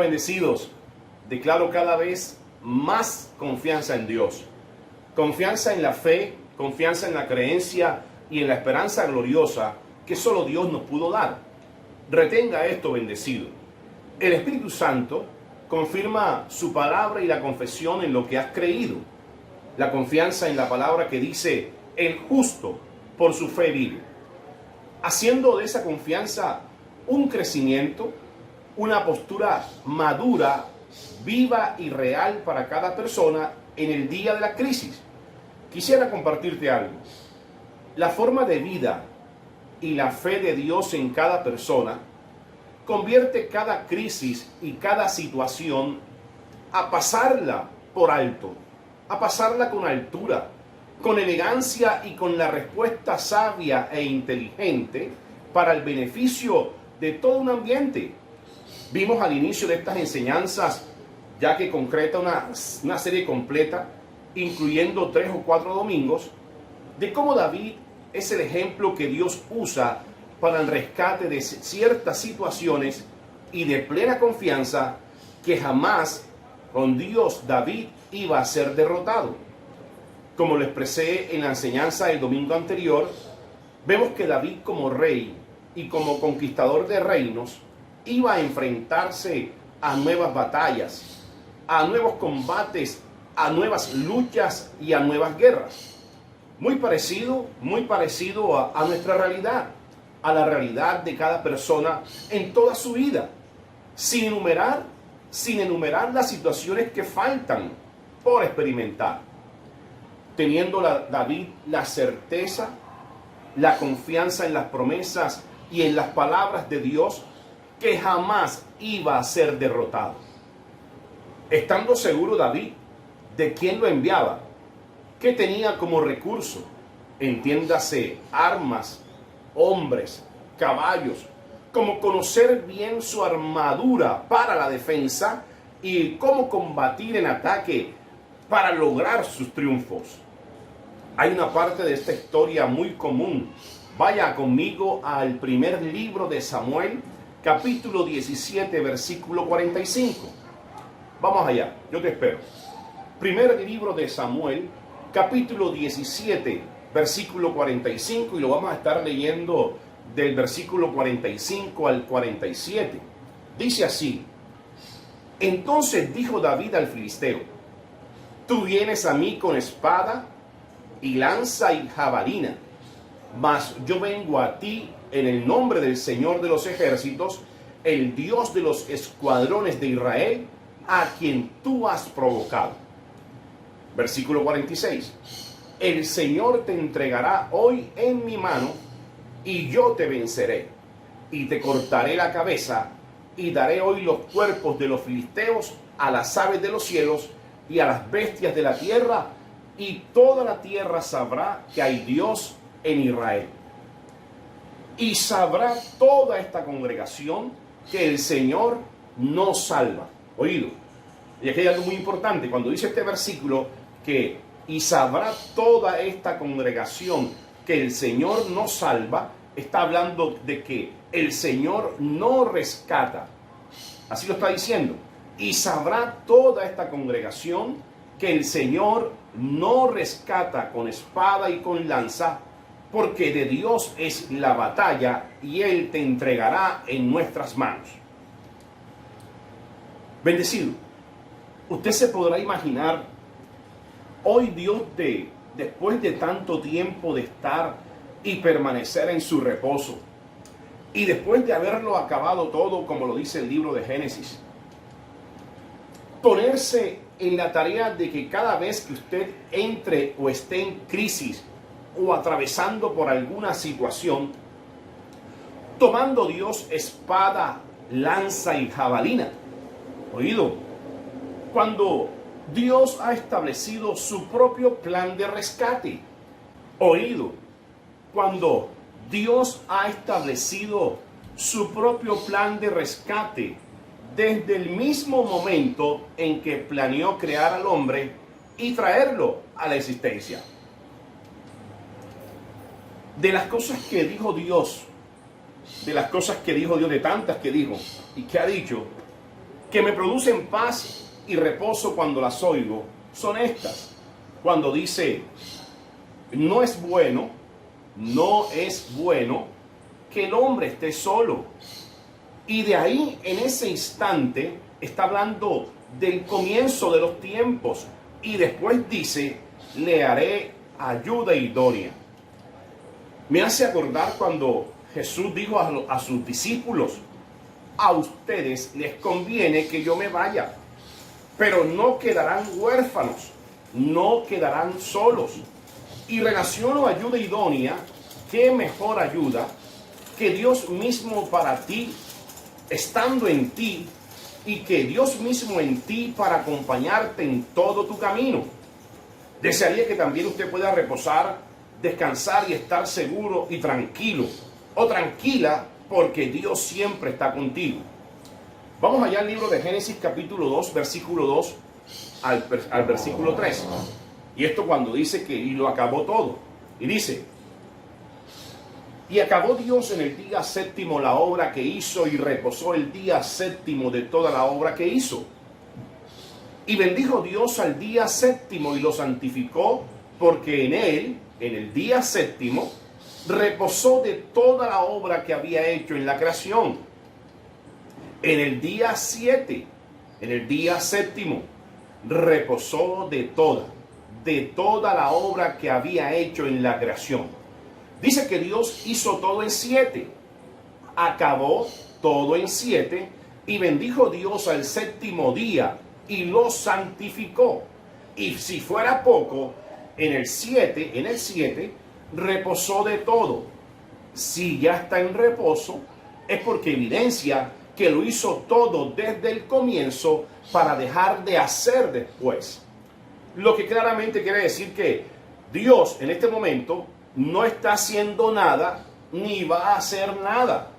bendecidos, declaro cada vez más confianza en Dios. Confianza en la fe, confianza en la creencia y en la esperanza gloriosa que solo Dios nos pudo dar. Retenga esto, bendecido. El Espíritu Santo confirma su palabra y la confesión en lo que has creído. La confianza en la palabra que dice, el justo por su fe vive. Haciendo de esa confianza un crecimiento, una postura madura, viva y real para cada persona en el día de la crisis. Quisiera compartirte algo. La forma de vida y la fe de Dios en cada persona convierte cada crisis y cada situación a pasarla por alto, a pasarla con altura, con elegancia y con la respuesta sabia e inteligente para el beneficio de todo un ambiente. Vimos al inicio de estas enseñanzas, ya que concreta una serie completa, incluyendo 3 o 4 domingos, de cómo David es el ejemplo que Dios usa para el rescate de ciertas situaciones y de plena confianza que jamás con Dios David iba a ser derrotado. Como lo expresé en la enseñanza del domingo anterior, vemos que David como rey y como conquistador de reinos iba a enfrentarse a nuevas batallas, a nuevos combates, a nuevas luchas y a nuevas guerras. Muy parecido a nuestra realidad, a la realidad de cada persona en toda su vida, sin enumerar las situaciones que faltan por experimentar. Teniendo David la certeza, la confianza en las promesas y en las palabras de Dios, que jamás iba a ser derrotado. Estando seguro David de quién lo enviaba, que tenía como recurso, entiéndase, armas, hombres, caballos, como conocer bien su armadura para la defensa y cómo combatir en ataque para lograr sus triunfos. Hay una parte de esta historia muy común. Vaya conmigo al primer libro de Samuel, capítulo 17, versículo 45. Vamos allá, yo te espero. Primer libro de Samuel, capítulo 17, versículo 45, y lo vamos a estar leyendo del versículo 45 al 47. Dice así: Entonces dijo David al filisteo: Tú vienes a mí con espada y lanza y jabalina, mas yo vengo a ti en el nombre del Señor de los ejércitos, el Dios de los escuadrones de Israel, a quien tú has provocado. Versículo 46. El Señor te entregará hoy en mi mano, y yo te venceré, y te cortaré la cabeza, y daré hoy los cuerpos de los filisteos a las aves de los cielos y a las bestias de la tierra, y toda la tierra sabrá que hay Dios en Israel. Y sabrá toda esta congregación que el Señor nos salva. Oído. Y aquí hay algo muy importante. Cuando dice este versículo que y sabrá toda esta congregación que el Señor nos salva, está hablando de que el Señor no rescata. Así lo está diciendo. Y sabrá toda esta congregación que el Señor no rescata con espada y con lanza, porque de Dios es la batalla y Él te entregará en nuestras manos. Bendecido, usted se podrá imaginar hoy Dios después de tanto tiempo de estar y permanecer en su reposo, y después de haberlo acabado todo, como lo dice el libro de Génesis, ponerse en la tarea de que cada vez que usted entre o esté en crisis o atravesando por alguna situación, tomando Dios espada, lanza y jabalina. Oído, cuando Dios ha establecido su propio plan de rescate. Oído, cuando Dios ha establecido su propio plan de rescate desde el mismo momento en que planeó crear al hombre y traerlo a la existencia. De las cosas que dijo Dios, de tantas que dijo y que ha dicho, que me producen paz y reposo cuando las oigo son estas. Cuando dice, no es bueno que el hombre esté solo. Y de ahí, en ese instante, está hablando del comienzo de los tiempos. Y después dice, le haré ayuda idónea. Me hace acordar cuando Jesús dijo a sus discípulos, a ustedes les conviene que yo me vaya, pero no quedarán huérfanos, no quedarán solos. Y relaciono ayuda idónea, qué mejor ayuda que Dios mismo para ti, estando en ti, y que Dios mismo en ti para acompañarte en todo tu camino. Desearía que también usted pueda reposar, descansar y estar seguro y tranquilo o tranquila, porque Dios siempre está contigo. Vamos allá al libro de Génesis capítulo 2, versículo 2 al versículo 3. Y esto cuando dice que y lo acabó todo. Y dice, y acabó Dios en el día séptimo la obra que hizo y reposó el día séptimo de toda la obra que hizo. Y bendijo Dios al día séptimo y lo santificó, porque en él, en el día séptimo, reposó de toda la obra que había hecho en la creación. En el día 7, en el día séptimo, reposó de toda la obra que había hecho en la creación. Dice que Dios hizo todo en 7, acabó todo en 7, y bendijo Dios al séptimo día y lo santificó. Y si fuera poco, en el 7, reposó de todo. Si ya está en reposo, es porque evidencia que lo hizo todo desde el comienzo para dejar de hacer después. Lo que claramente quiere decir que Dios en este momento no está haciendo nada ni va a hacer nada,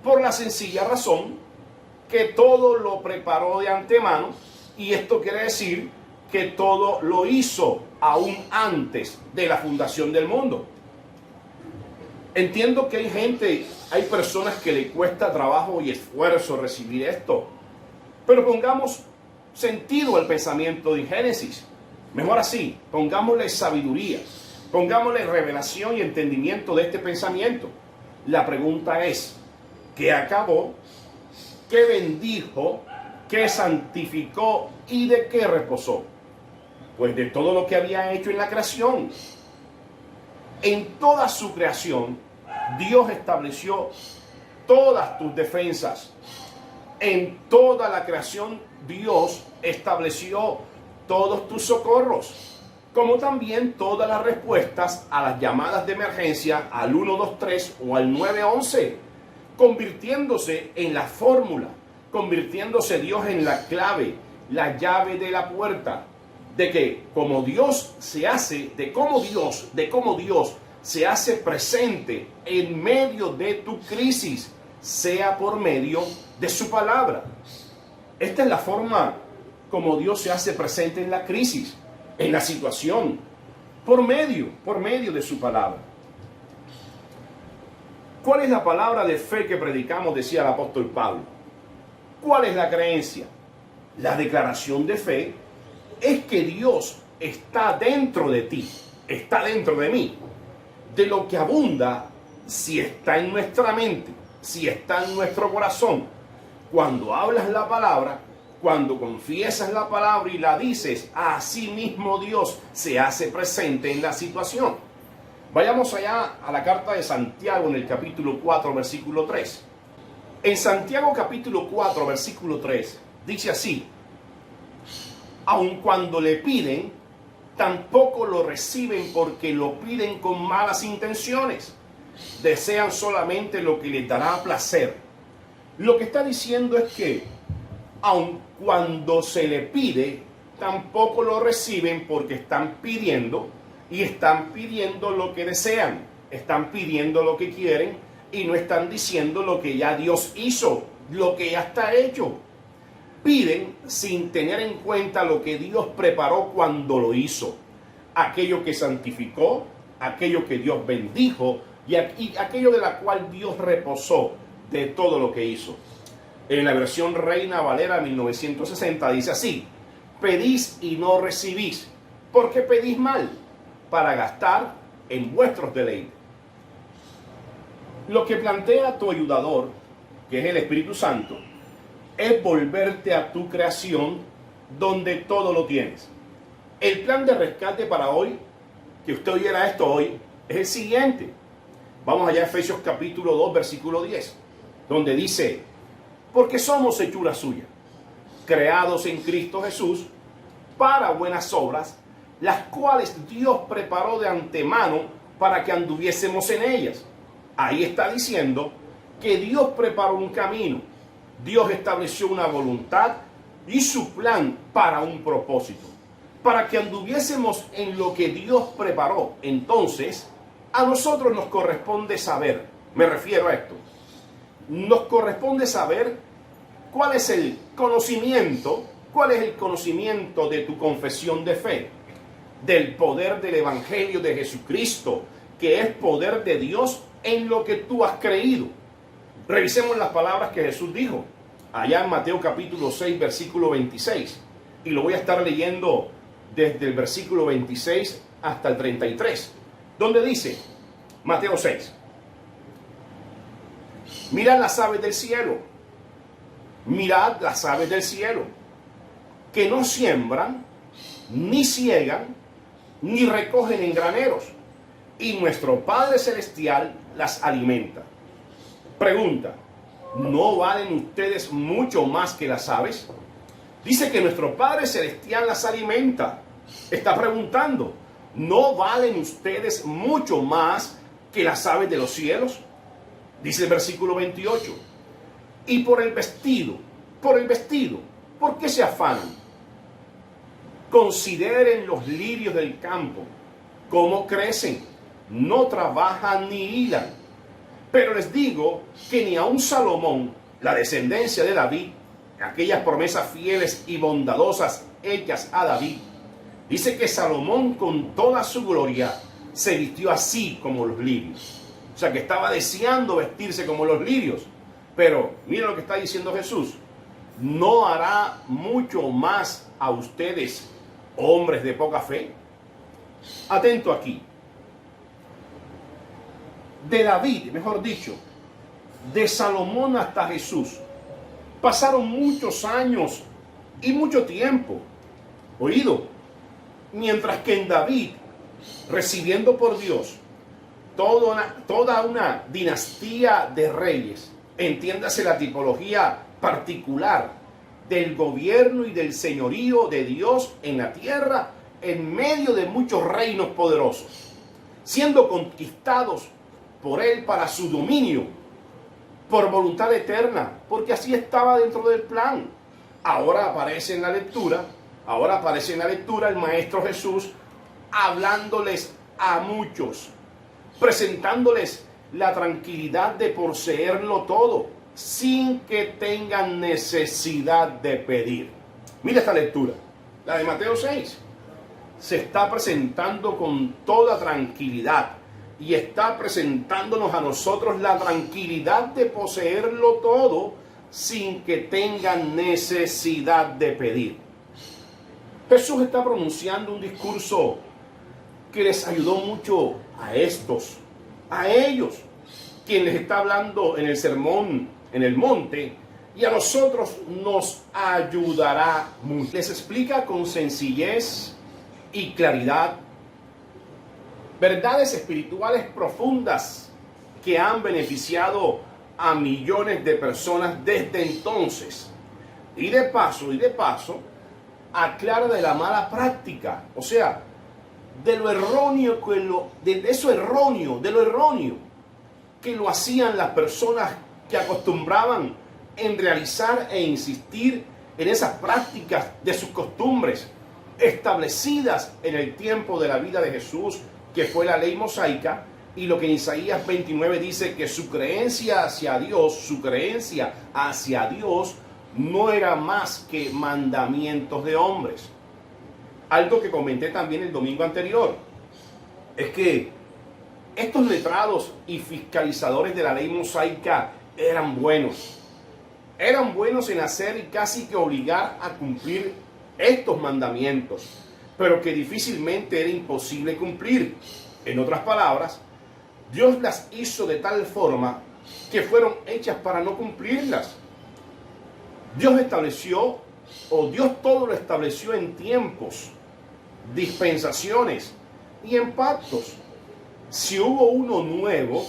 por la sencilla razón que todo lo preparó de antemano, y esto quiere decir que todo lo hizo aún antes de la fundación del mundo. Entiendo que hay personas que le cuesta trabajo y esfuerzo recibir esto, pero pongamos sentido al pensamiento de Génesis. Mejor así, pongámosle sabiduría, pongámosle revelación y entendimiento de este pensamiento. La pregunta es, ¿qué acabó? ¿Qué bendijo? ¿Qué santificó? ¿Y de qué reposó? Pues de todo lo que había hecho en la creación. En toda su creación, Dios estableció todas tus defensas. En toda la creación, Dios estableció todos tus socorros, como también todas las respuestas a las llamadas de emergencia al 123 o al 911, convirtiéndose en la fórmula, convirtiéndose Dios en la clave, la llave de la puerta, de que como Dios se hace, de cómo Dios se hace presente en medio de tu crisis, sea por medio de su palabra. Esta es la forma como Dios se hace presente en la crisis, en la situación, por medio de su palabra. ¿Cuál es la palabra de fe que predicamos? Decía el apóstol Pablo. ¿Cuál es la creencia? La declaración de fe es que Dios está dentro de ti, está dentro de mí. De lo que abunda, si está en nuestra mente, si está en nuestro corazón. Cuando hablas la palabra, cuando confiesas la palabra y la dices, así mismo Dios se hace presente en la situación. Vayamos allá a la carta de Santiago en el capítulo 4, versículo 3. En Santiago capítulo 4, versículo 3, dice así: aun cuando le piden, tampoco lo reciben porque lo piden con malas intenciones. Desean solamente lo que les dará placer. Lo que está diciendo es que, aun cuando se le pide, tampoco lo reciben porque están pidiendo y están pidiendo lo que desean. Están pidiendo lo que quieren y no están diciendo lo que ya Dios hizo, lo que ya está hecho. Piden sin tener en cuenta lo que Dios preparó cuando lo hizo. Aquello que santificó, aquello que Dios bendijo y aquello de la cual Dios reposó de todo lo que hizo. En la versión Reina Valera 1960 dice así: pedís y no recibís, porque pedís mal, para gastar en vuestros deleites. Lo que plantea tu ayudador, que es el Espíritu Santo, es volverte a tu creación donde todo lo tienes. El plan de rescate para hoy, que usted oyera esto hoy, es el siguiente. Vamos allá a Efesios capítulo 2, versículo 10, donde dice: porque somos hechura suya, creados en Cristo Jesús para buenas obras, las cuales Dios preparó de antemano para que anduviésemos en ellas. Ahí está diciendo que Dios preparó un camino, Dios estableció una voluntad y su plan para un propósito, para que anduviésemos en lo que Dios preparó. Entonces, a nosotros nos corresponde saber, me refiero a esto, nos corresponde saber cuál es el conocimiento de tu confesión de fe, del poder del Evangelio de Jesucristo, que es poder de Dios en lo que tú has creído. Revisemos las palabras que Jesús dijo allá en Mateo capítulo 6, versículo 26, y lo voy a estar leyendo desde el versículo 26 hasta el 33, donde dice, Mateo 6, mirad las aves del cielo, mirad las aves del cielo, que no siembran, ni ciegan, ni recogen en graneros, y nuestro Padre Celestial las alimenta. Pregunta, ¿no valen ustedes mucho más que las aves? Dice que nuestro Padre Celestial las alimenta. Está preguntando, ¿no valen ustedes mucho más que las aves de los cielos? Dice el versículo 28. Y por el vestido, ¿por qué se afanan? Consideren los lirios del campo, cómo crecen, no trabajan ni hilan. Pero les digo que ni aun Salomón, la descendencia de David, aquellas promesas fieles y bondadosas hechas a David, dice que Salomón con toda su gloria se vistió así como los lirios. O sea que estaba deseando vestirse como los lirios. Pero mira lo que está diciendo Jesús. ¿No hará mucho más a ustedes, hombres de poca fe? Atento aquí. De David, mejor dicho, de Salomón hasta Jesús, pasaron muchos años y mucho tiempo. Oído, mientras que en David, recibiendo por Dios toda una dinastía de reyes, entiéndase la tipología particular del gobierno y del señorío de Dios en la tierra, en medio de muchos reinos poderosos, siendo conquistados por él para su dominio, por voluntad eterna, porque así estaba dentro del plan. Ahora aparece en la lectura el Maestro Jesús hablándoles a muchos, presentándoles la tranquilidad de poseerlo todo, sin que tengan necesidad de pedir. Mira esta lectura, la de Mateo 6. Se está presentando con toda tranquilidad y está presentándonos a nosotros la tranquilidad de poseerlo todo sin que tengan necesidad de pedir. Jesús está pronunciando un discurso que les ayudó mucho a ellos, quien les está hablando en el sermón en el monte, y a nosotros nos ayudará mucho. Les explica con sencillez y claridad verdades espirituales profundas que han beneficiado a millones de personas desde entonces. Y de paso, aclara de la mala práctica, o sea, de lo erróneo que lo hacían las personas que acostumbraban en realizar e insistir en esas prácticas de sus costumbres establecidas en el tiempo de la vida de Jesús, que fue la ley mosaica, y lo que en Isaías 29 dice que su creencia hacia Dios no era más que mandamientos de hombres. Algo que comenté también el domingo anterior es que estos letrados y fiscalizadores de la ley mosaica eran buenos, eran buenos en hacer y casi que obligar a cumplir estos mandamientos, pero que difícilmente era imposible cumplir. En otras palabras, Dios las hizo de tal forma que fueron hechas para no cumplirlas. Dios todo lo estableció en tiempos, dispensaciones y en pactos. Si hubo uno nuevo,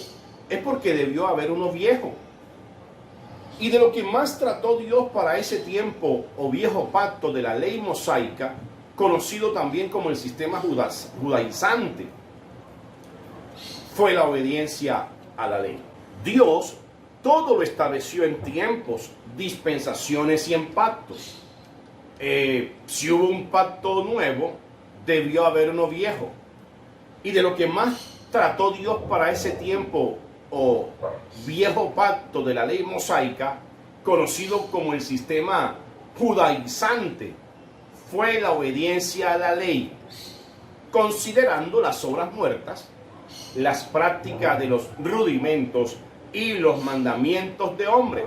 es porque debió haber uno viejo. Y de lo que más trató Dios para ese tiempo o viejo pacto de la ley mosaica, conocido también como el sistema judaizante, fue la obediencia a la ley. Dios todo lo estableció en tiempos, dispensaciones y en pactos. Si hubo un pacto nuevo, debió haber uno viejo. Y de lo que más trató Dios para ese tiempo o viejo pacto de la ley mosaica, conocido como el sistema judaizante, fue la obediencia a la ley, considerando las obras muertas, las prácticas de los rudimentos y los mandamientos de hombre,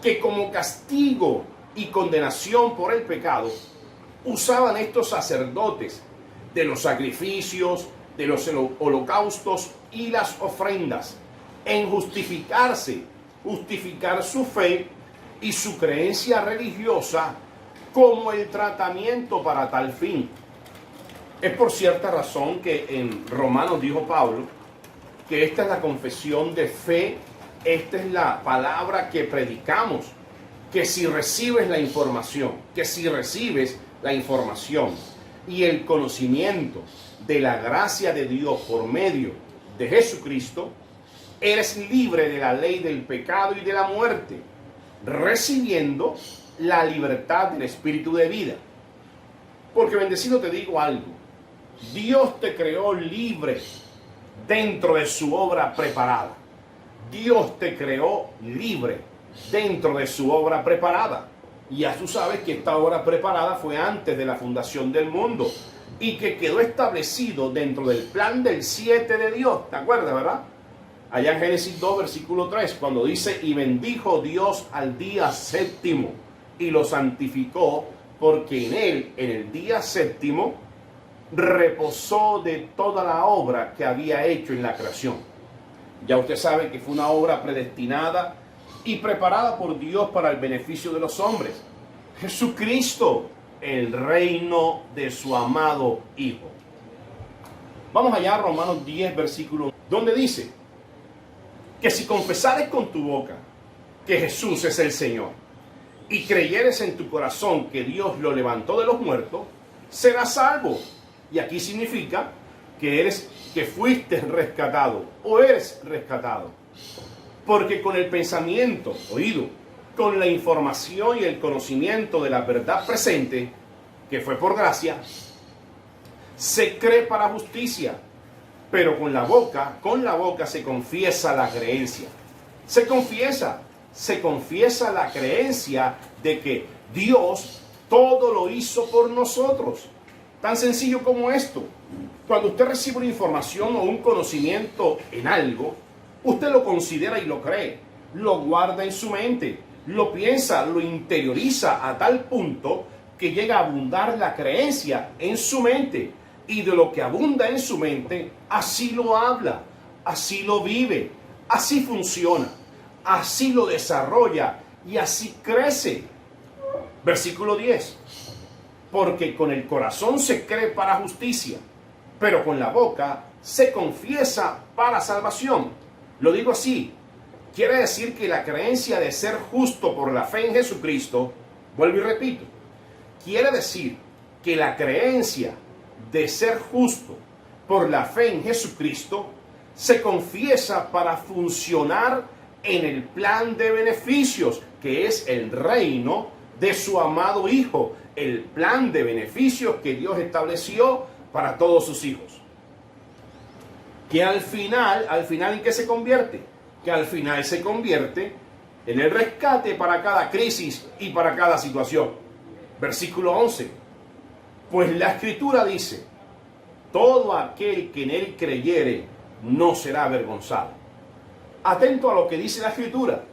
que como castigo y condenación por el pecado usaban estos sacerdotes de los sacrificios, de los holocaustos y las ofrendas en justificar su fe y su creencia religiosa como el tratamiento para tal fin. Es por cierta razón que en Romanos dijo Pablo que esta es la confesión de fe, esta es la palabra que predicamos, que si recibes la información y el conocimiento de la gracia de Dios por medio de Jesucristo, eres libre de la ley del pecado y de la muerte, recibiendo la libertad del espíritu de vida. Porque bendecido te digo algo, Dios te creó libre dentro de su obra preparada. Dios te creó libre dentro de su obra preparada. Y ya tú sabes que esta obra preparada fue antes de la fundación del mundo y que quedó establecido dentro del plan del 7 de Dios. ¿Te acuerdas, verdad? Allá en Génesis 2, versículo 3, cuando dice: y bendijo Dios al día séptimo y lo santificó, porque en él, en el día séptimo, reposó de toda la obra que había hecho en la creación. Ya usted sabe que fue una obra predestinada y preparada por Dios para el beneficio de los hombres. Jesucristo, el reino de su amado Hijo. Vamos allá a Romanos 10, versículo 1, donde dice que si confesares con tu boca que Jesús es el Señor y creyeres en tu corazón que Dios lo levantó de los muertos, serás salvo. Y aquí significa que fuiste rescatado o eres rescatado. Porque con el pensamiento, con la información y el conocimiento de la verdad presente, que fue por gracia, se cree para justicia, pero con la boca se confiesa la creencia. Se confiesa la creencia de que Dios todo lo hizo por nosotros. Tan sencillo como esto. Cuando usted recibe una información o un conocimiento en algo, usted lo considera y lo cree, lo guarda en su mente, lo piensa, lo interioriza a tal punto que llega a abundar la creencia en su mente. Y de lo que abunda en su mente, así lo habla, así lo vive, así funciona, así lo desarrolla y así crece. Versículo 10. Porque con el corazón se cree para justicia, pero con la boca se confiesa para salvación. Lo digo así, quiere decir que la creencia de ser justo por la fe en Jesucristo, vuelvo y repito, quiere decir que la creencia de ser justo por la fe en Jesucristo se confiesa para funcionar en el plan de beneficios, que es el reino de su amado Hijo, el plan de beneficios que Dios estableció para todos sus hijos. Que al final, ¿en qué se convierte? Que al final se convierte en el rescate para cada crisis y para cada situación. Versículo 11. Pues la Escritura dice: todo aquel que en él creyere no será avergonzado. Atento a lo que dice la Escritura.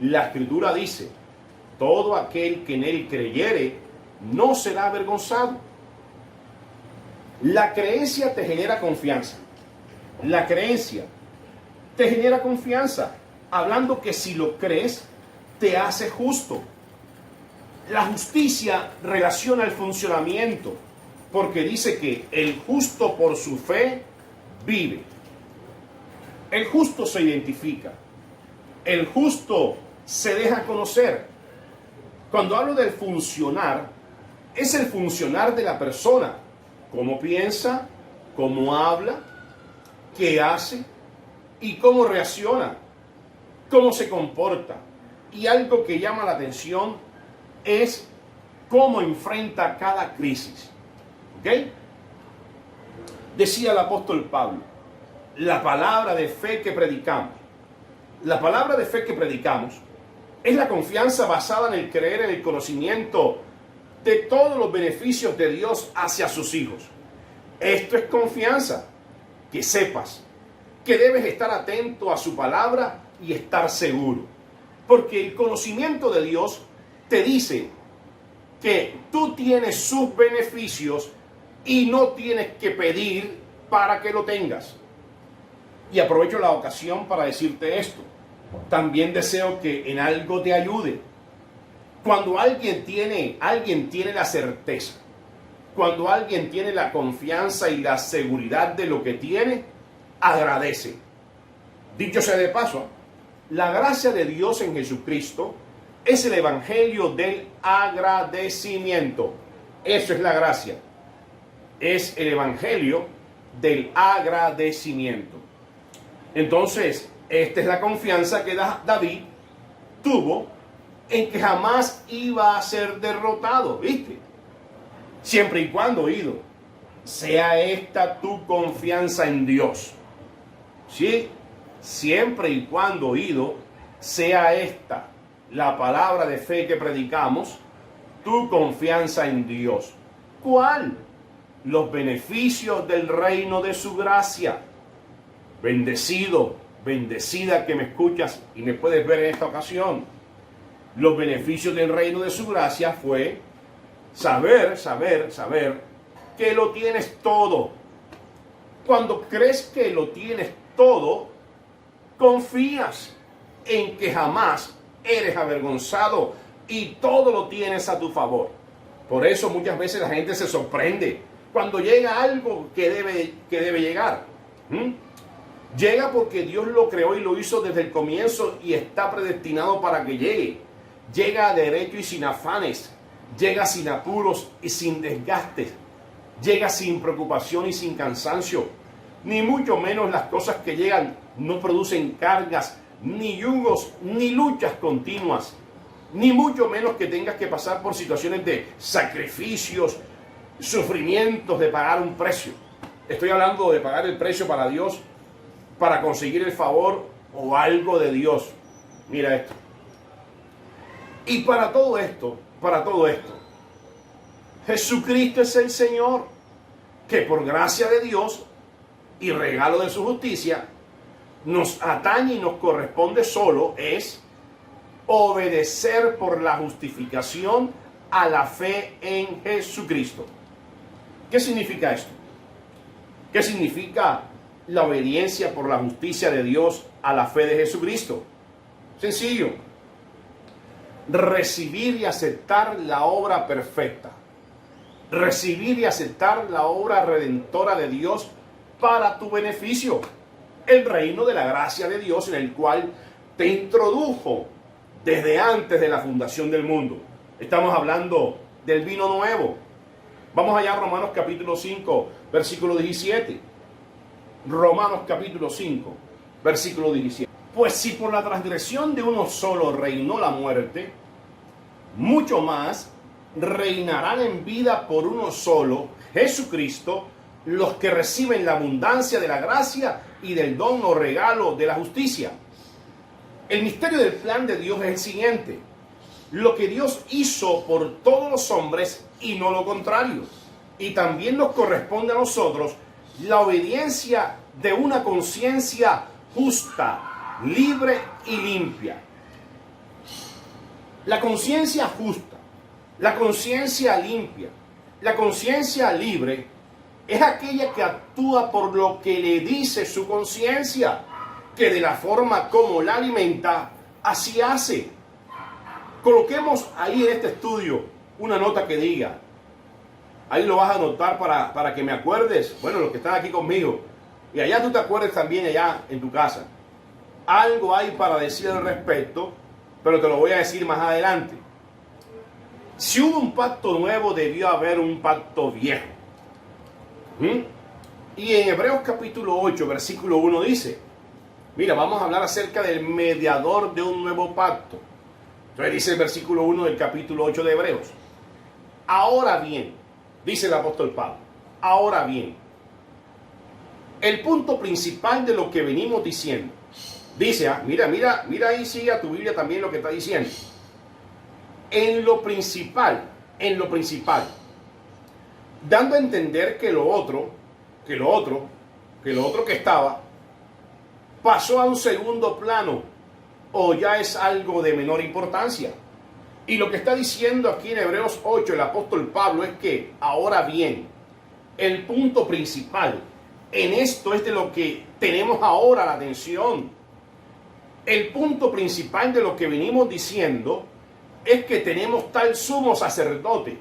La Escritura dice todo aquel que en él creyere no será avergonzado. La creencia te genera confianza. La creencia te genera confianza. Hablando que si lo crees, te hace justo. La justicia relaciona el funcionamiento, porque dice que el justo por su fe vive. El justo se identifica. El justo se deja conocer. Cuando hablo del funcionar, es el funcionar de la persona. Cómo piensa, cómo habla, qué hace y cómo reacciona, cómo se comporta. Y algo que llama la atención es cómo enfrenta cada crisis. ¿Ok? Decía el apóstol Pablo, la palabra de fe que predicamos. La palabra de fe que predicamos es la confianza basada en el creer en el conocimiento de todos los beneficios de Dios hacia sus hijos. Esto es confianza, que sepas que debes estar atento a su palabra y estar seguro. Porque el conocimiento de Dios te dice que tú tienes sus beneficios y no tienes que pedir para que lo tengas. Y aprovecho la ocasión para decirte esto. También deseo que en algo te ayude. Cuando alguien tiene la certeza, cuando alguien tiene la confianza y la seguridad de lo que tiene, agradece. Dicho sea de paso, la gracia de Dios en Jesucristo es el evangelio del agradecimiento. Eso es la gracia. Es el evangelio del agradecimiento. Entonces, esta es la confianza que David tuvo en que jamás iba a ser derrotado, ¿viste? Siempre y cuando, oído, sea esta tu confianza en Dios. ¿Sí? Siempre y cuando, oído, sea esta la palabra de fe que predicamos, tu confianza en Dios. ¿Cuál? Los beneficios del reino de su gracia. Bendecido, bendecida que me escuchas y me puedes ver en esta ocasión. Los beneficios del reino de su gracia fue saber que lo tienes todo. Cuando crees que lo tienes todo, confías en que jamás eres avergonzado y todo lo tienes a tu favor. Por eso muchas veces la gente se sorprende cuando llega algo que debe llegar. Llega porque Dios lo creó y lo hizo desde el comienzo y está predestinado para que llegue. Llega derecho y sin afanes. Llega sin apuros y sin desgastes. Llega sin preocupación y sin cansancio. Ni mucho menos las cosas que llegan no producen cargas, ni yugos, ni luchas continuas. Ni mucho menos que tengas que pasar por situaciones de sacrificios, sufrimientos, de pagar un precio. Estoy hablando de pagar el precio para Dios, para conseguir el favor o algo de Dios. Mira esto. Y para todo esto, Jesucristo es el Señor, que por gracia de Dios y regalo de su justicia, nos atañe y nos corresponde solo es obedecer por la justificación a la fe en Jesucristo. ¿Qué significa esto? ¿Qué significa la obediencia por la justicia de Dios a la fe de Jesucristo? Sencillo. Recibir y aceptar la obra perfecta. Recibir y aceptar la obra redentora de Dios para tu beneficio. El reino de la gracia de Dios en el cual te introdujo desde antes de la fundación del mundo. Estamos hablando del vino nuevo. Vamos allá a Romanos capítulo 5, versículo 17. Romanos capítulo 5, versículo 17. Pues si por la transgresión de uno solo reinó la muerte, mucho más reinarán en vida por uno solo, Jesucristo, los que reciben la abundancia de la gracia y del don o regalo de la justicia. El misterio del plan de Dios es el siguiente: lo que Dios hizo por todos los hombres y no lo contrario. Y también nos corresponde a nosotros la obediencia de una conciencia justa, libre y limpia. La conciencia justa, la conciencia limpia, la conciencia libre es aquella que actúa por lo que le dice su conciencia, que de la forma como la alimenta, así hace. Coloquemos ahí en este estudio una nota que diga, ahí lo vas a anotar para que me acuerdes, bueno, los que están aquí conmigo, y allá tú te acuerdes también allá en tu casa. Algo hay para decir al respecto, pero te lo voy a decir más adelante. Si hubo un pacto nuevo, debió haber un pacto viejo. Y en Hebreos capítulo 8, versículo 1 dice, mira, vamos a hablar acerca del mediador de un nuevo pacto. Entonces dice el versículo 1 del capítulo 8 de Hebreos. Ahora bien, dice el apóstol Pablo, ahora bien, el punto principal de lo que venimos diciendo, dice, mira ahí sigue a tu Biblia también lo que está diciendo. En lo principal, dando a entender que lo otro que estaba, pasó a un segundo plano, o ya es algo de menor importancia. Y lo que está diciendo aquí en Hebreos 8 el apóstol Pablo es que, ahora bien, el punto principal en esto es de lo que tenemos ahora la atención. El punto principal de lo que venimos diciendo es que tenemos tal sumo sacerdote.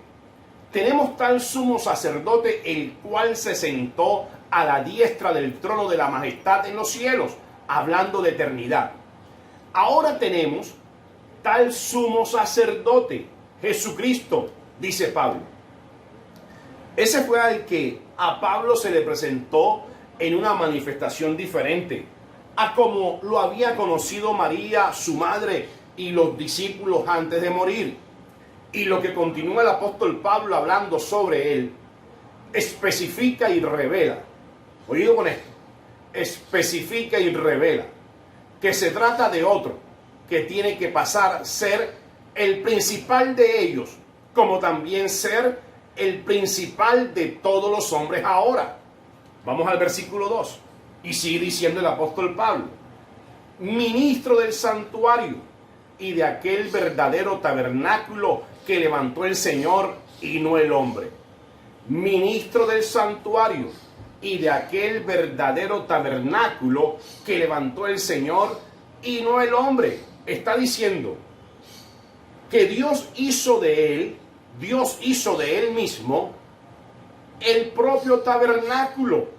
Tenemos tal sumo sacerdote el cual se sentó a la diestra del trono de la majestad en los cielos, hablando de eternidad. Ahora tenemos tal sumo sacerdote, Jesucristo, dice Pablo. Ese fue al que a Pablo se le presentó en una manifestación diferente a como lo había conocido María, su madre, y los discípulos antes de morir. Y lo que continúa el apóstol Pablo hablando sobre él, especifica y revela, oído con esto, especifica y revela que se trata de otro que tiene que pasar a ser el principal de ellos, como también ser el principal de todos los hombres ahora. Vamos al versículo 2, y sigue diciendo el apóstol Pablo, ministro del santuario y de aquel verdadero tabernáculo que levantó el Señor y no el hombre. Ministro del santuario y de aquel verdadero tabernáculo que levantó el Señor y no el hombre. Está diciendo que Dios hizo de él mismo el propio tabernáculo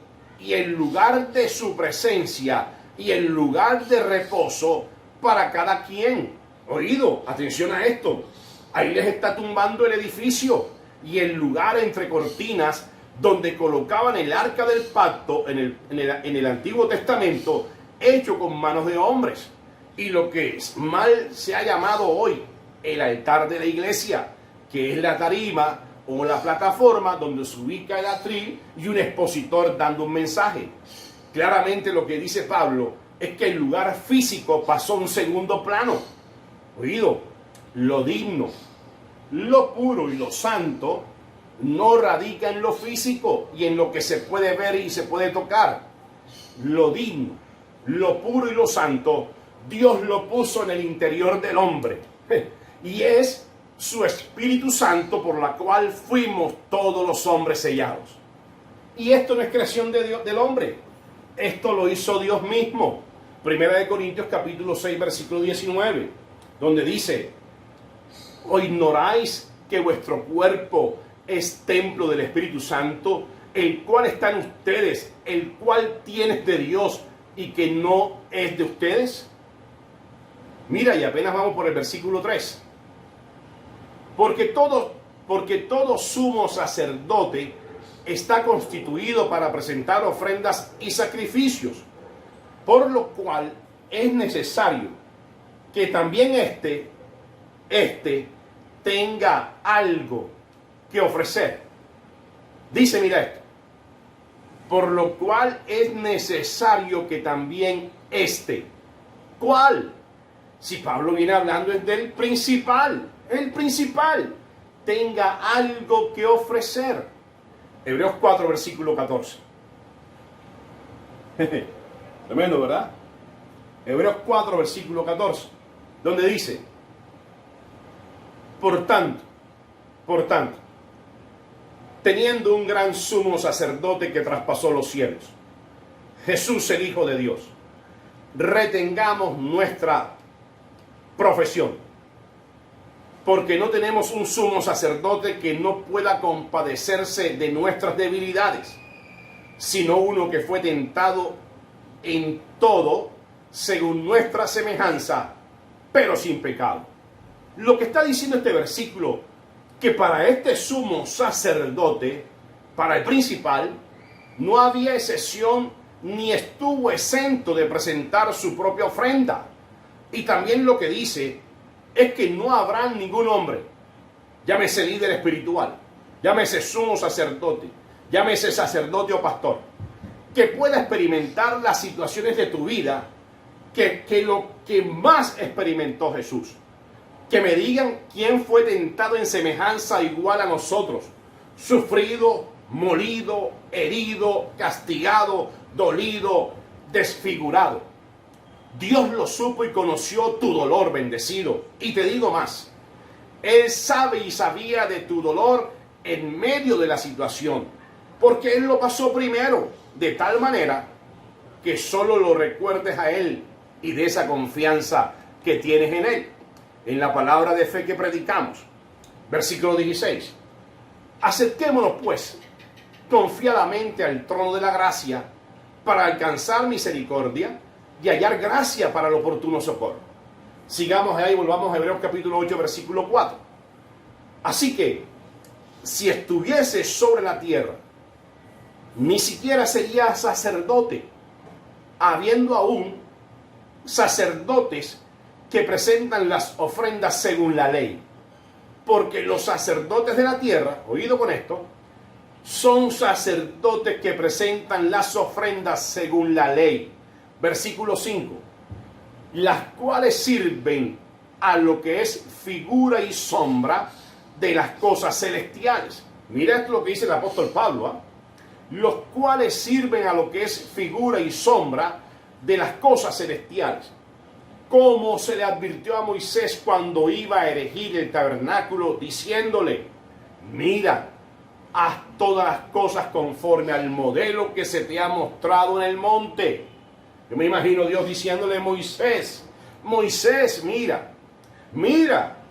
y el lugar de su presencia y el lugar de reposo para cada quien. Oído, atención a esto. Ahí les está tumbando el edificio y el lugar entre cortinas donde colocaban el arca del pacto en el Antiguo Testamento, hecho con manos de hombres. Y lo que mal se ha llamado hoy el altar de la iglesia, que es la tarima o la plataforma donde se ubica el atril y un expositor dando un mensaje. Claramente lo que dice Pablo es que el lugar físico pasó a un segundo plano. Oído, lo digno, lo puro y lo santo no radica en lo físico y en lo que se puede ver y se puede tocar. Lo digno, lo puro y lo santo, Dios lo puso en el interior del hombre. Y es su Espíritu Santo por la cual fuimos todos los hombres sellados. Y esto no es creación de Dios, del hombre. Esto lo hizo Dios mismo. Primera de Corintios capítulo 6, versículo 19, donde dice, ¿o ignoráis que vuestro cuerpo es templo del Espíritu Santo, el cual está en ustedes, el cual tienes de Dios y que no es de ustedes? Mira, y apenas vamos por el versículo 3. Porque todo sumo sacerdote está constituido para presentar ofrendas y sacrificios, por lo cual es necesario que también este tenga algo que ofrecer. Dice, mira esto, por lo cual es necesario que también ¿cuál? Si Pablo viene hablando es del principal, el principal, tenga algo que ofrecer. Hebreos 4, versículo 14. Tremendo, ¿verdad? Hebreos 4, versículo 14, donde dice, Por tanto, teniendo un gran sumo sacerdote que traspasó los cielos, Jesús el Hijo de Dios, retengamos nuestra profesión, porque no tenemos un sumo sacerdote que no pueda compadecerse de nuestras debilidades, sino uno que fue tentado en todo según nuestra semejanza, pero sin pecado. Lo que está diciendo este versículo, que para este sumo sacerdote, para el principal, no había excepción ni estuvo exento de presentar su propia ofrenda. Y también lo que dice es que no habrá ningún hombre, llámese líder espiritual, llámese sumo sacerdote, llámese sacerdote o pastor, que pueda experimentar las situaciones de tu vida que lo que más experimentó Jesús. Que me digan quién fue tentado en semejanza igual a nosotros, sufrido, molido, herido, castigado, dolido, desfigurado. Dios lo supo y conoció tu dolor, bendecido. Y te digo más, Él sabe y sabía de tu dolor en medio de la situación, porque Él lo pasó primero, de tal manera que solo lo recuerdes a Él y de esa confianza que tienes en Él. En la palabra de fe que predicamos, versículo 16. Acerquémonos pues confiadamente al trono de la gracia para alcanzar misericordia y hallar gracia para el oportuno socorro. Sigamos ahí, volvamos a Hebreos capítulo 8, versículo 4. Así que, si estuviese sobre la tierra, ni siquiera sería sacerdote, habiendo aún sacerdotes que presentan las ofrendas según la ley. Porque los sacerdotes de la tierra, oído con esto, son sacerdotes que presentan las ofrendas según la ley. Versículo 5. Las cuales sirven a lo que es figura y sombra de las cosas celestiales. Mira esto lo que dice el apóstol Pablo, ¿eh? Los cuales sirven a lo que es figura y sombra de las cosas celestiales. Como se le advirtió a Moisés cuando iba a erigir el tabernáculo, diciéndole: mira, haz todas las cosas conforme al modelo que se te ha mostrado en el monte. Yo me imagino Dios diciéndole a Moisés: Moisés, mira,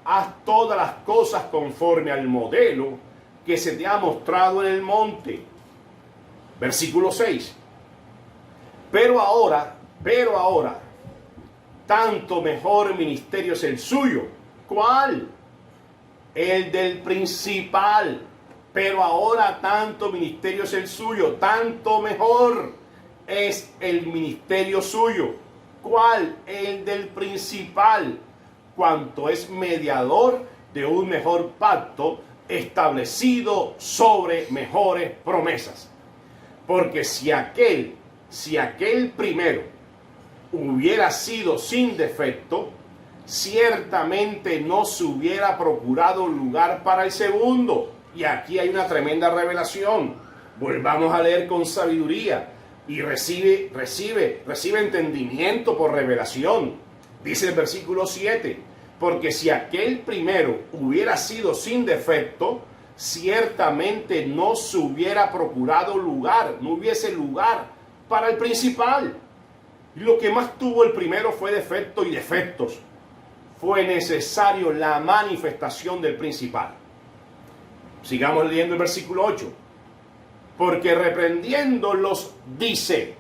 haz todas las cosas conforme al modelo que se te ha mostrado en el monte. Versículo 6. Pero ahora, tanto mejor ministerio es el suyo. ¿Cuál? El del principal. Pero ahora tanto ministerio es el suyo, tanto mejor es el ministerio suyo. ¿Cuál? El del principal, cuanto es mediador de un mejor pacto establecido sobre mejores promesas. Porque si aquel primero hubiera sido sin defecto, ciertamente no se hubiera procurado lugar para el segundo. Y aquí hay una tremenda revelación. Volvamos a leer con sabiduría y recibe entendimiento por revelación. Dice el versículo 7, porque si aquel primero hubiera sido sin defecto, ciertamente no se hubiera procurado lugar, no hubiese lugar para el principal. Lo que más tuvo el primero fue defecto y defectos. Fue necesario la manifestación del principal. Sigamos leyendo el versículo 8. Porque reprendiéndolos dice,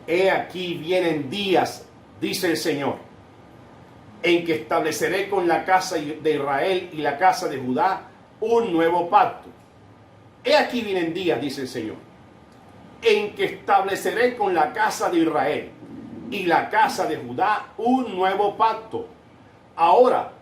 he aquí vienen días, dice el Señor, en que estableceré con la casa de Israel y la casa de Judá un nuevo pacto. He aquí vienen días, dice el Señor, en que estableceré con la casa de Israel y la casa de Judá un nuevo pacto. Ahora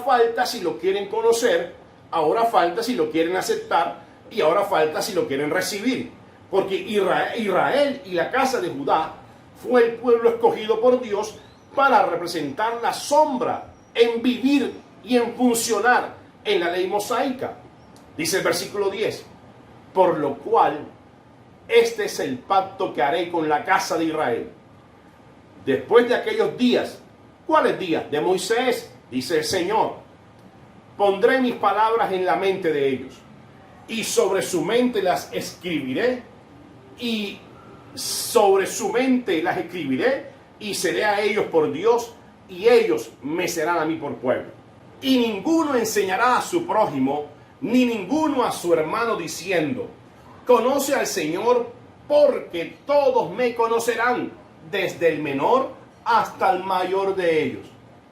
falta si lo quieren conocer, ahora falta si lo quieren aceptar y ahora falta si lo quieren recibir. Porque Israel y la casa de Judá fue el pueblo escogido por Dios para representar la sombra en vivir y en funcionar en la ley mosaica. Dice el versículo 10, por lo cual este es el pacto que haré con la casa de Israel. después de aquellos días. ¿Cuáles días? De Moisés, dice el Señor. Pondré mis palabras en la mente de ellos, y sobre su mente las escribiré, y sobre su mente las escribiré, y seré a ellos por Dios, y ellos me serán a mí por pueblo. Y ninguno enseñará a su prójimo, ni ninguno a su hermano, diciendo: conoce al Señor, porque todos me conocerán, desde el menor hasta el mayor de ellos.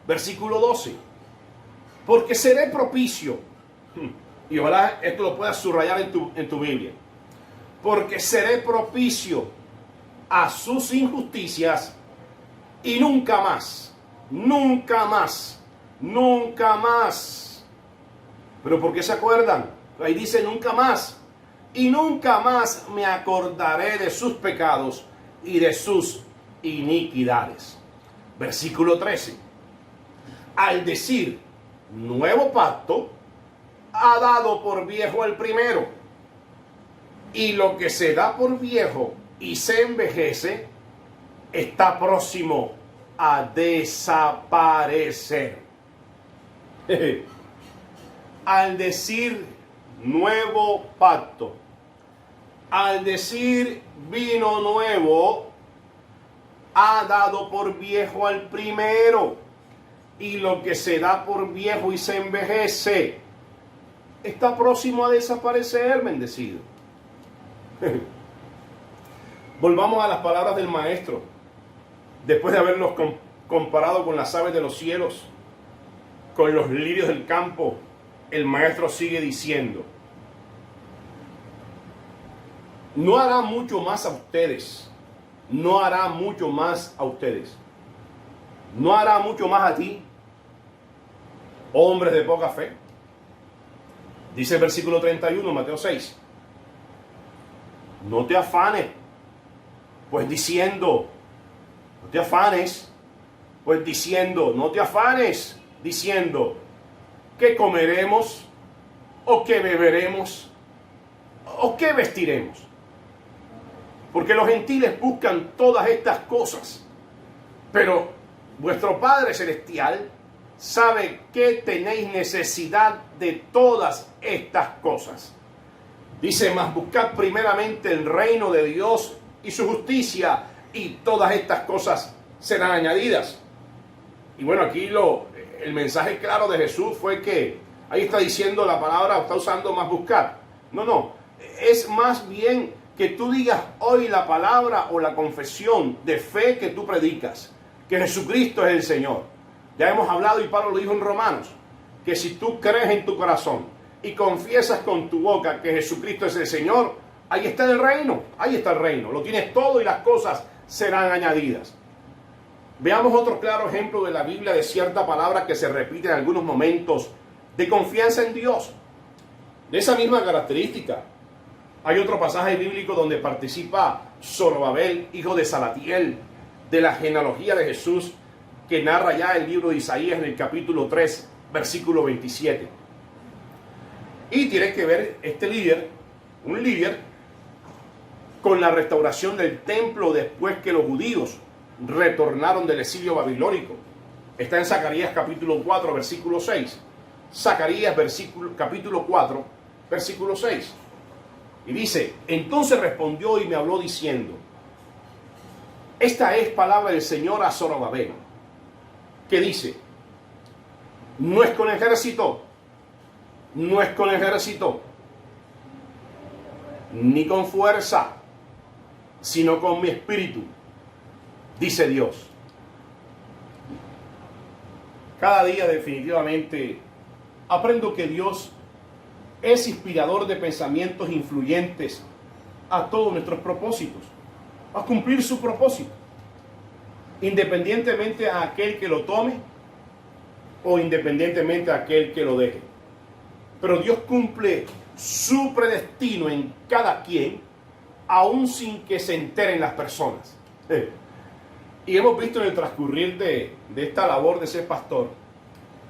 Versículo 12. Porque seré propicio, y ojalá esto lo puedas subrayar en tu Biblia, porque seré propicio a sus injusticias, y nunca más, nunca más, nunca más. ¿Pero por qué se acuerdan? Ahí dice nunca más. Y nunca más me acordaré de sus pecados y de sus iniquidades. Versículo 13. Al decir nuevo pacto, ha dado por viejo el primero. Y lo que se da por viejo y se envejece, está próximo a desaparecer. Al decir nuevo pacto, al decir vino nuevo, ha dado por viejo al primero, y lo que se da por viejo y se envejece está próximo a desaparecer, bendecido. Volvamos a las palabras del maestro. Después de haberlos comparado con las aves de los cielos, con los lirios del campo, el maestro sigue diciendo: no hará mucho más a ustedes, no hará mucho más a ustedes, no hará mucho más a ti, hombres de poca fe. Dice el versículo 31, Mateo 6. No te afanes, pues diciendo, no te afanes, pues diciendo, no te afanes, diciendo, ¿qué comeremos? ¿O qué beberemos? ¿O qué vestiremos? Porque los gentiles buscan todas estas cosas, pero vuestro Padre Celestial sabe que tenéis necesidad de todas estas cosas. Dice: mas buscad primeramente el reino de Dios y su justicia, y todas estas cosas serán añadidas. Y bueno, aquí el mensaje claro de Jesús fue que ahí está diciendo la palabra, está usando más buscar. No, es más bien que tú digas hoy la palabra o la confesión de fe que tú predicas, que Jesucristo es el Señor. Ya hemos hablado, y Pablo lo dijo en Romanos, que si tú crees en tu corazón y confiesas con tu boca que Jesucristo es el Señor, ahí está el reino, ahí está el reino. Lo tienes todo y las cosas serán añadidas. Veamos otro claro ejemplo de la Biblia de cierta palabra que se repite en algunos momentos de confianza en Dios. De esa misma característica, hay otro pasaje bíblico donde participa Zorobabel, hijo de Salatiel, de la genealogía de Jesús, que narra ya el libro de Isaías en el capítulo 3, versículo 27. Y tiene que ver este líder, un líder, con la restauración del templo después que los judíos retornaron del exilio babilónico. Está en Zacarías capítulo 4, versículo 6. Zacarías capítulo 4, versículo 6. Y dice: entonces respondió y me habló diciendo: esta es palabra del Señor a Zorobabel, que dice: no es con ejército, no es con ejército, ni con fuerza, sino con mi espíritu, dice Dios. Cada día definitivamente aprendo que Dios es inspirador de pensamientos influyentes a todos nuestros propósitos, a cumplir su propósito, independientemente a aquel que lo tome o independientemente a aquel que lo deje. Pero Dios cumple su predestino en cada quien, aún sin que se enteren las personas. Y hemos visto en el transcurrir de esta labor de ser pastor,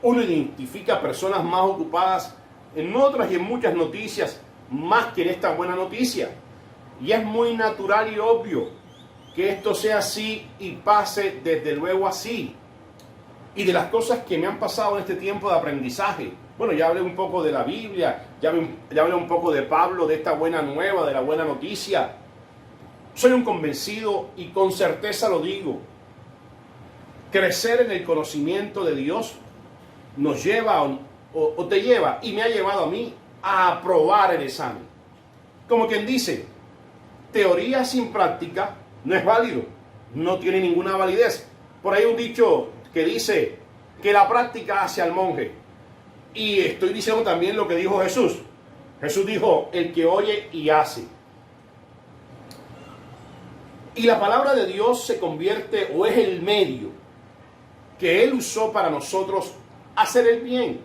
uno identifica personas más ocupadas en otras y en muchas noticias, más que en esta buena noticia. Y es muy natural y obvio que esto sea así y pase desde luego así. Y de las cosas que me han pasado en este tiempo de aprendizaje. Bueno, ya hablé un poco de la Biblia, ya hablé un poco de Pablo, de esta buena nueva, de la buena noticia. Soy un convencido y con certeza lo digo. Crecer en el conocimiento de Dios nos lleva o te lleva, y me ha llevado a mí, a aprobar el examen. Como quien dice, teoría sin práctica no es válido, no tiene ninguna validez. Por ahí un dicho que dice que la práctica hace al monje. Y estoy diciendo también lo que dijo Jesús. Jesús dijo, el que oye y hace. Y la palabra de Dios se convierte o es el medio que Él usó para nosotros hacer el bien.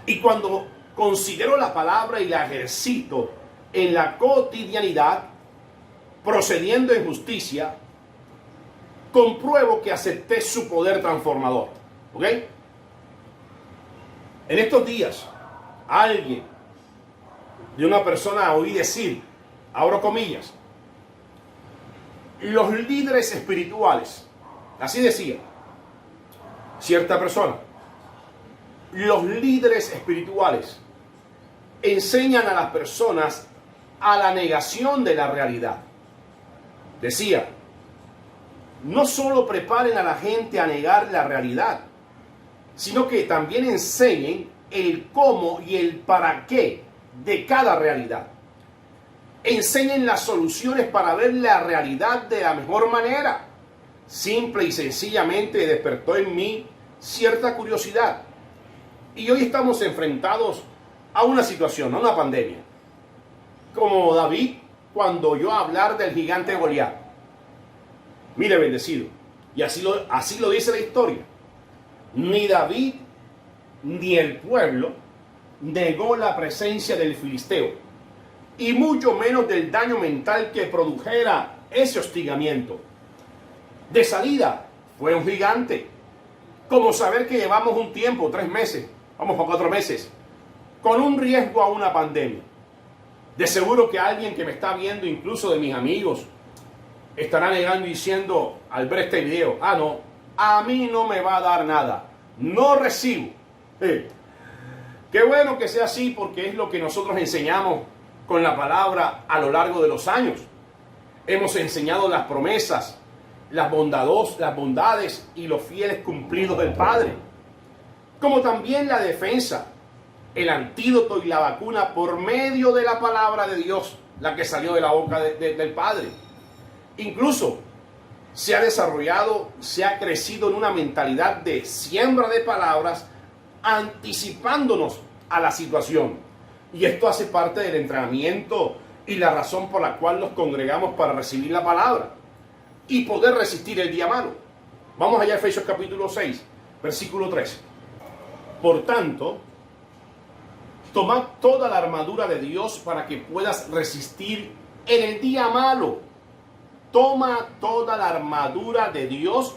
Y cuando considero la palabra y la ejercito en la cotidianidad, procediendo en justicia, compruebo que acepté su poder transformador. ¿Ok? En estos días, alguien de una persona oí decir, abro comillas, los líderes espirituales, así decía cierta persona, los líderes espirituales enseñan a las personas a la negación de la realidad. Decía, no solo preparen a la gente a negar la realidad, sino que también enseñen el cómo y el para qué de cada realidad. Enseñen las soluciones para ver la realidad de la mejor manera. Simple y sencillamente despertó en mí cierta curiosidad. Y hoy estamos enfrentados a una situación, a una pandemia. Como David cuando oyó hablar del gigante Goliat. Mire, bendecido. Y así lo dice la historia. Ni David ni el pueblo negó la presencia del filisteo, y mucho menos del daño mental que produjera ese hostigamiento. De salida fue un gigante, como saber que llevamos un tiempo, 3 meses, vamos para 4 meses, con un riesgo a una pandemia. De seguro que alguien que me está viendo, incluso de mis amigos, estará negando y diciendo al ver este video, no, a mí no me va a dar nada, no recibo. Qué bueno que sea así, porque es lo que nosotros enseñamos con la palabra a lo largo de los años. Hemos enseñado las promesas, las bondades y los fieles cumplidos del Padre, como también la defensa, el antídoto y la vacuna por medio de la palabra de Dios, la que salió de la boca del Padre. Incluso se ha desarrollado, se ha crecido en una mentalidad de siembra de palabras, anticipándonos a la situación. Y esto hace parte del entrenamiento y la razón por la cual nos congregamos para recibir la palabra y poder resistir el día malo. Vamos allá a Efesios capítulo 6, versículo 13. Por tanto, tomad toda la armadura de Dios para que puedas resistir en el día malo. Toma toda la armadura de Dios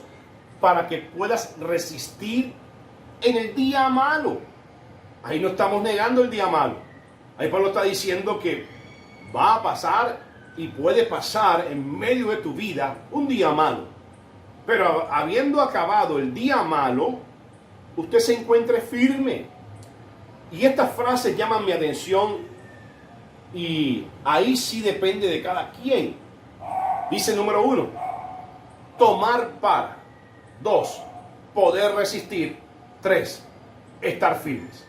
para que puedas resistir en el día malo. Ahí no estamos negando el día malo. Ahí Pablo está diciendo que va a pasar y puede pasar en medio de tu vida un día malo. Pero habiendo acabado el día malo, usted se encuentre firme. Y estas frases llaman mi atención, y ahí sí depende de cada quien. Dice número 1, tomar para. 2, poder resistir. 3, estar firmes.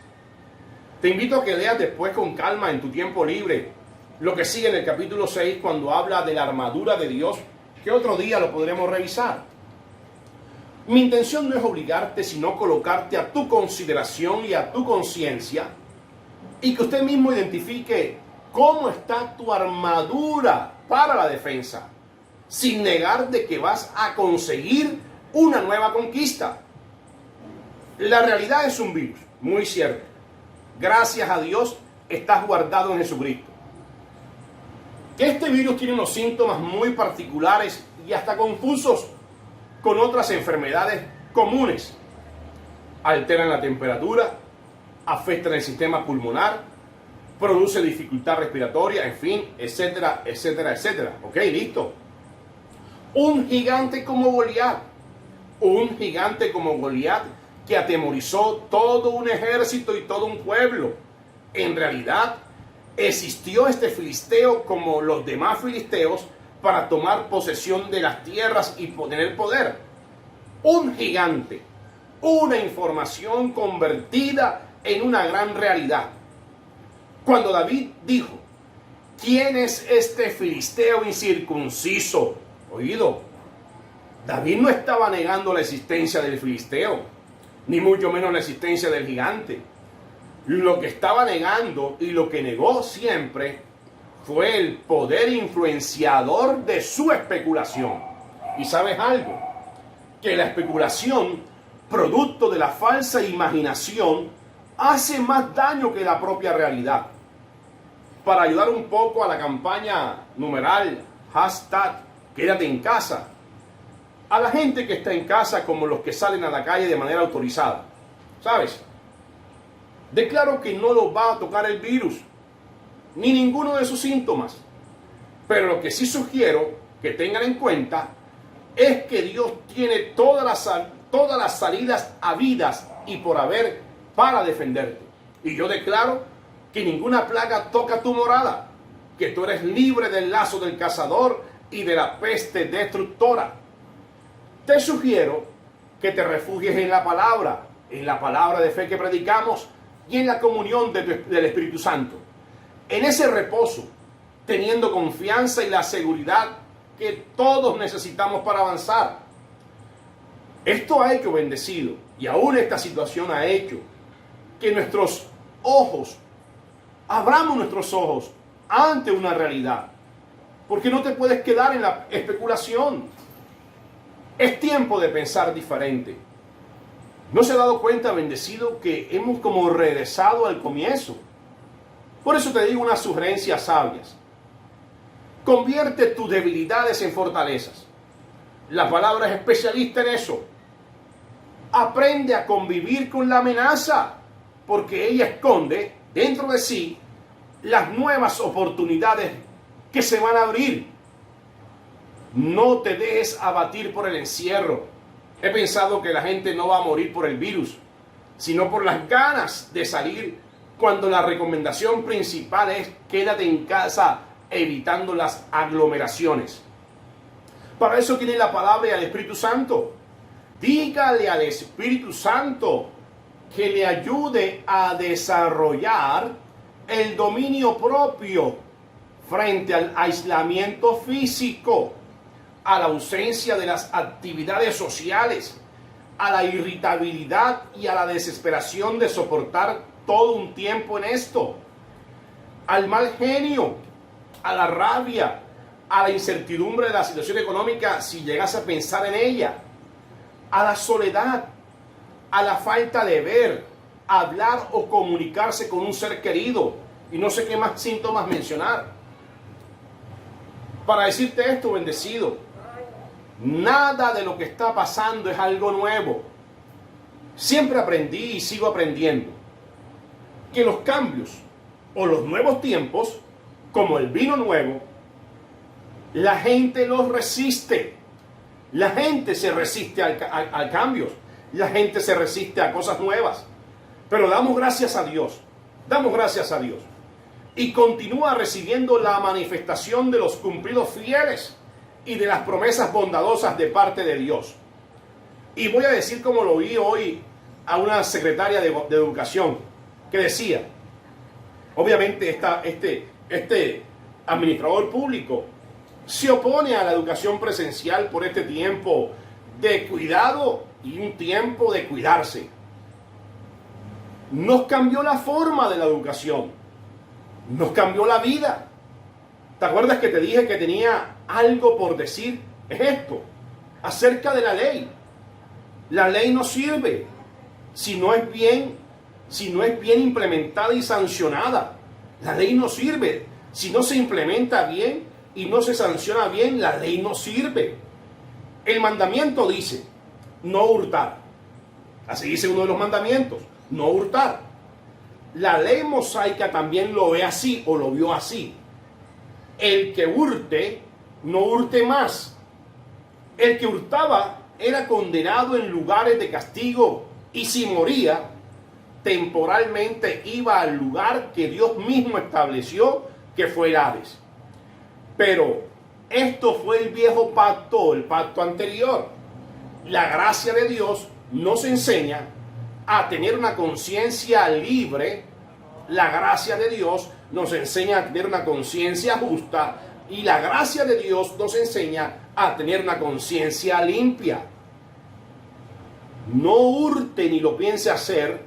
Te invito a que leas después con calma en tu tiempo libre lo que sigue en el capítulo 6 cuando habla de la armadura de Dios, que otro día lo podremos revisar. Mi intención no es obligarte, sino colocarte a tu consideración y a tu conciencia, y que usted mismo identifique cómo está tu armadura para la defensa, sin negar de que vas a conseguir una nueva conquista. La realidad es un virus, muy cierto. Gracias a Dios estás guardado en Jesucristo. Este virus tiene unos síntomas muy particulares y hasta confusos con otras enfermedades comunes. Alteran la temperatura, afectan el sistema pulmonar, produce dificultad respiratoria, en fin, etcétera, etcétera, etcétera. Ok, listo. Un gigante como Goliat. Un gigante como Goliat que atemorizó todo un ejército y todo un pueblo. En realidad, existió este filisteo como los demás filisteos para tomar posesión de las tierras y tener poder. Un gigante, una información convertida en una gran realidad. Cuando David dijo, ¿quién es este filisteo incircunciso? Oído, David no estaba negando la existencia del filisteo, ni mucho menos la existencia del gigante. Lo que estaba negando y lo que negó siempre fue el poder influenciador de su especulación. ¿Y sabes algo? Que la especulación, producto de la falsa imaginación, hace más daño que la propia realidad. Para ayudar un poco a la campaña numeral, hashtag, quédate en casa, a la gente que está en casa como los que salen a la calle de manera autorizada, ¿sabes? Declaro que no los va a tocar el virus, ni ninguno de sus síntomas. Pero lo que sí sugiero que tengan en cuenta es que Dios tiene todas las salidas habidas y por haber para defenderte. Y yo declaro que ninguna plaga toca tu morada, que tú eres libre del lazo del cazador y de la peste destructora. Te sugiero que te refugies en la palabra de fe que predicamos y en la comunión del Espíritu Santo. En ese reposo, teniendo confianza y la seguridad que todos necesitamos para avanzar. Esto ha hecho, bendecido, y aún esta situación ha hecho que nuestros ojos, abramos nuestros ojos ante una realidad. Porque no te puedes quedar en la especulación. Es tiempo de pensar diferente. ¿No se ha dado cuenta, bendecido, que hemos como regresado al comienzo? Por eso te digo unas sugerencias sabias. Convierte tus debilidades en fortalezas. La palabra es especialista en eso. Aprende a convivir con la amenaza, porque ella esconde dentro de sí las nuevas oportunidades que se van a abrir. No te dejes abatir por el encierro. He pensado que la gente no va a morir por el virus, sino por las ganas de salir, cuando la recomendación principal es quédate en casa evitando las aglomeraciones. Para eso tiene la palabra y al Espíritu Santo. Dígale al Espíritu Santo que le ayude a desarrollar el dominio propio frente al aislamiento físico, a la ausencia de las actividades sociales, a la irritabilidad y a la desesperación de soportar todo un tiempo en esto, al mal genio, a la rabia, a la incertidumbre de la situación económica si llegas a pensar en ella, a la soledad, a la falta de ver, hablar o comunicarse con un ser querido, y no sé qué más síntomas mencionar. Para decirte esto, bendecido, nada de lo que está pasando es algo nuevo. Siempre aprendí y sigo aprendiendo que los cambios o los nuevos tiempos, como el vino nuevo, la gente los resiste. La gente se resiste al cambio. La gente se resiste a cosas nuevas. Pero damos gracias a Dios. Damos gracias a Dios. Y continúa recibiendo la manifestación de los cumplidos fieles y de las promesas bondadosas de parte de Dios. Y voy a decir como lo oí hoy a una secretaria de educación que decía, obviamente este administrador público se opone a la educación presencial por este tiempo de cuidado y un tiempo de cuidarse. Nos cambió la forma de la educación, nos cambió la vida. ¿Te acuerdas que te dije que tenía algo por decir? Es esto, acerca de la ley. La ley no sirve si no es bien implementada y sancionada. La ley no sirve si no se implementa bien y no se sanciona bien. La ley no sirve. El mandamiento dice no hurtar. Así dice uno de los mandamientos, no hurtar. La ley mosaica también lo ve así o lo vio así. El que hurte, no hurte más. El que hurtaba era condenado en lugares de castigo y si moría, temporalmente iba al lugar que Dios mismo estableció, que fue el Hades. Pero esto fue el viejo pacto, el pacto anterior. La gracia de Dios nos enseña a tener una conciencia libre. La gracia de Dios nos enseña a tener una conciencia justa y la gracia de Dios nos enseña a tener una conciencia limpia. No hurte ni lo piense hacer,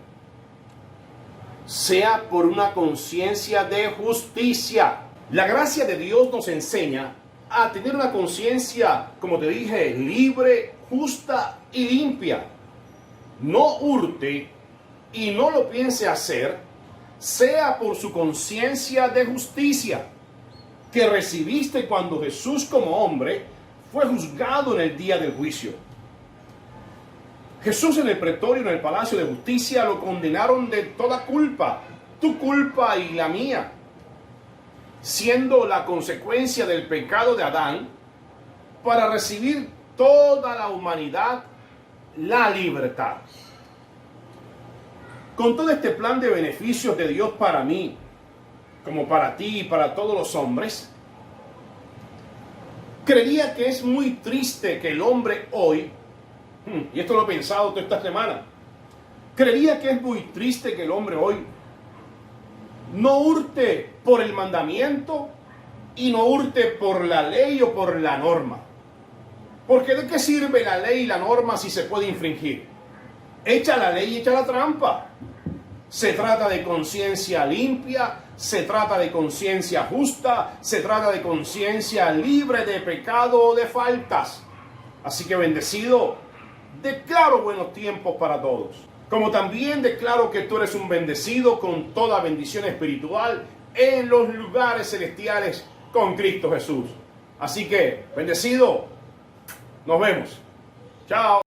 sea por una conciencia de justicia. La gracia de Dios nos enseña a tener una conciencia, como te dije, libre, justa y limpia. No hurte y no lo piense hacer, sea por su conciencia de justicia que recibiste cuando Jesús como hombre fue juzgado en el día del juicio. Jesús en el pretorio, en el palacio de justicia, lo condenaron de toda culpa, tu culpa y la mía, siendo la consecuencia del pecado de Adán, para recibir toda la humanidad la libertad. Con todo este plan de beneficios de Dios para mí, como para ti y para todos los hombres, creería que es muy triste que el hombre hoy, y esto lo he pensado toda esta semana, creería que es muy triste que el hombre hoy no hurte por el mandamiento y no hurte por la ley o por la norma. Porque ¿de qué sirve la ley y la norma si se puede infringir? Echa la ley y echa la trampa. Se trata de conciencia limpia, se trata de conciencia justa, se trata de conciencia libre de pecado o de faltas. Así que bendecido, declaro buenos tiempos para todos. Como también declaro que tú eres un bendecido con toda bendición espiritual en los lugares celestiales con Cristo Jesús. Así que, bendecido, nos vemos. Chao.